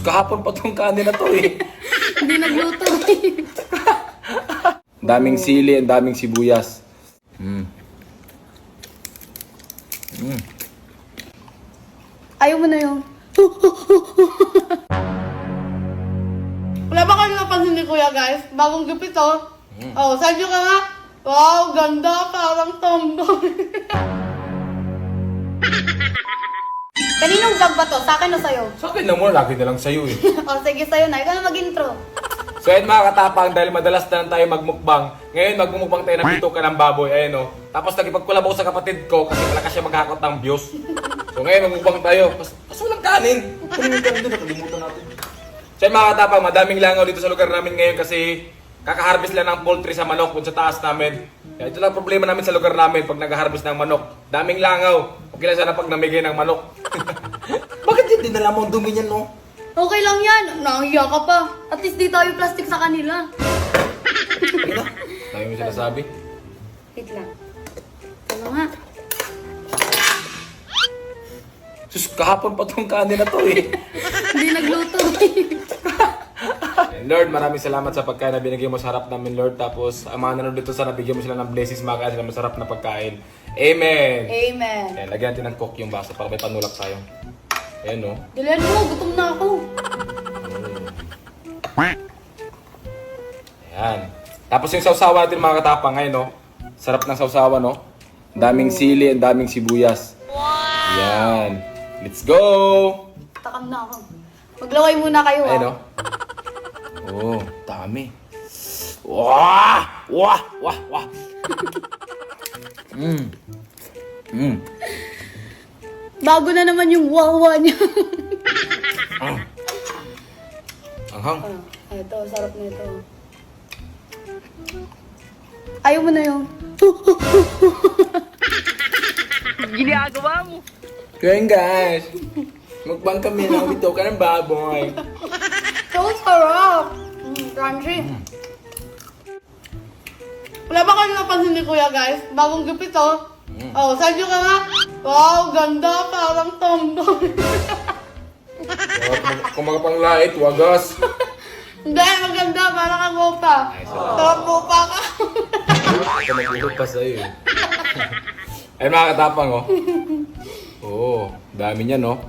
kahapon pa tong kanin na to eh. Hindi nagluto. Daming sili, ang daming sibuyas. Ayaw mo na yung... Wala ba kayo napansin ni Kuya, guys? Bagong gupit, oh. Oh, saan ka nga? Wow, ganda. Parang tomboy. Kaninong vlog ba to? Sa akin o sa'yo? Sa akin naman, lagi na lang sa'yo eh. Oh, sige sa'yo na. Ikaw na mag-intro. So ayun mga katapang, dahil madalas na lang tayo magmukbang. Ngayon magmumukbang tayo ng bituka ng baboy, ayun o. Tapos nagipagkulab ako sa kapatid ko kasi malakas siya maghakot ng views. So ngayon magmukbang tayo. Mas walang kanin. Ano yung kanin doon? Nakalimutan natin. So ayun mga katapang, madaming langaw dito sa lugar namin ngayon kasi kaka-harvest lang ng poultry sa manok dun sa taas namin. Kaya ito lang problema namin sa lugar namin pag nag-harvest ng manok. Daming langaw. Okay lang sana pag namigay ng manok. Bakit hindi nila mo ang dumi niyan, no? Okay lang yan. Nahiya ka pa. At least di tayo plastic sa kanila. Ano na? Dami mo sinasabi. Wait lang. Ano nga? Sus, kahapon pa tong kanin na to eh. Hindi nagluto. Lord, maraming salamat sa pagkain na binigay mo sa harap namin, Lord. Tapos, ang mga nanonood dito sana, bigyan mo sila ng blessings, makain sila masarap na pagkain. Amen! Amen. Ayan, lagyan natin ng coke yung baso para may panulak tayo. Ayan, no? Dilan mo, gutom na ako. Ayan. Tapos yung sausawa natin mga katapang ngayon, no? Sarap ng sausawa, no? Ang daming sili, ang daming sibuyas. Wow! Ayan. Let's go! Takam na ako. Maglaway muna kayo, Ayan, no? Oh, dami. Wah! Wah! Wah! Wah! Bago na naman yung wawa niya. Anghang. Ito, sarap na ito. Ayaw mo na yung... Ginagawa mo. Kaya guys, mukbang kami ng bituka ng baboy. So sarap! Crunchy. Wala ba kayo napansin ni Kuya, guys? Bagong gupit, oh. Oh, saan ka nga? Wow, ganda. Parang tomboy. Kung mga panglait, wagas. Hindi, maganda. Parang kang mopa. Ay, sarap. Sarap mopa ka. Ito nagulog pa sa'yo eh. Ay mga katapang, oh. Oo, dami niya, no?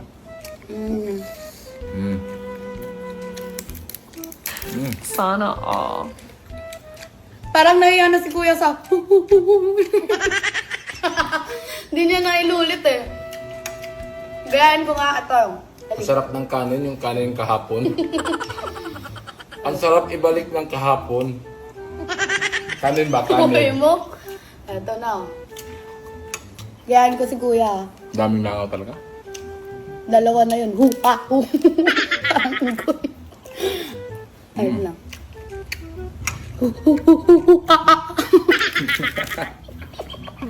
Sana all. Parang nahiya na si Kuya sa... Hindi niya nailulit eh. Gayaan ko nga ito. Ang sarap ng kanin, yung kanin kahapon. Ang sarap ibalik ng kahapon. Kanin ba? Okay Kanin. mo? Ito na. Gayaan ko si Kuya. Daming langaw talaga. Dalawa na yun. Hu. Parang Kuya. Ayun lang.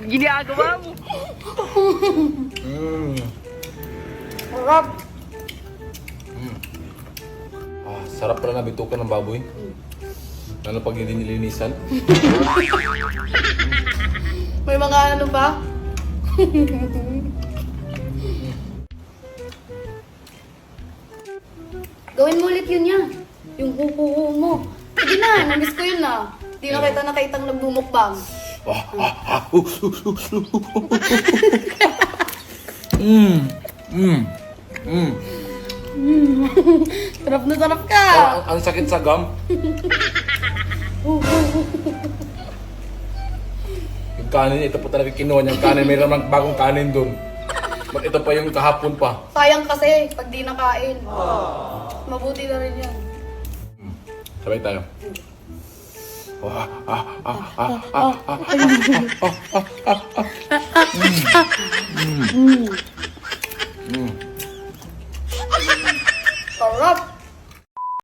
Ginagawa mo. Sarap. Sarap pala na bituka ng baboy. Lalo pag hindi nilinisan. May mga ano ba? Gawin mo ulit yun yan. Yung huhuhu mo. Sige na, namiss ko yun na. Di na kita nakitang nagbumukbang. Sarap na sarap ka. Ang sakit sa gum. Yung kanin, ito po talaga kinuha niyang kanin. Mayroon ng bagong kanin dun. Ba't ito pa yung kahapon pa? Sayang kasi pag di nakain. Mabuti na rin yan. Sabay tayo.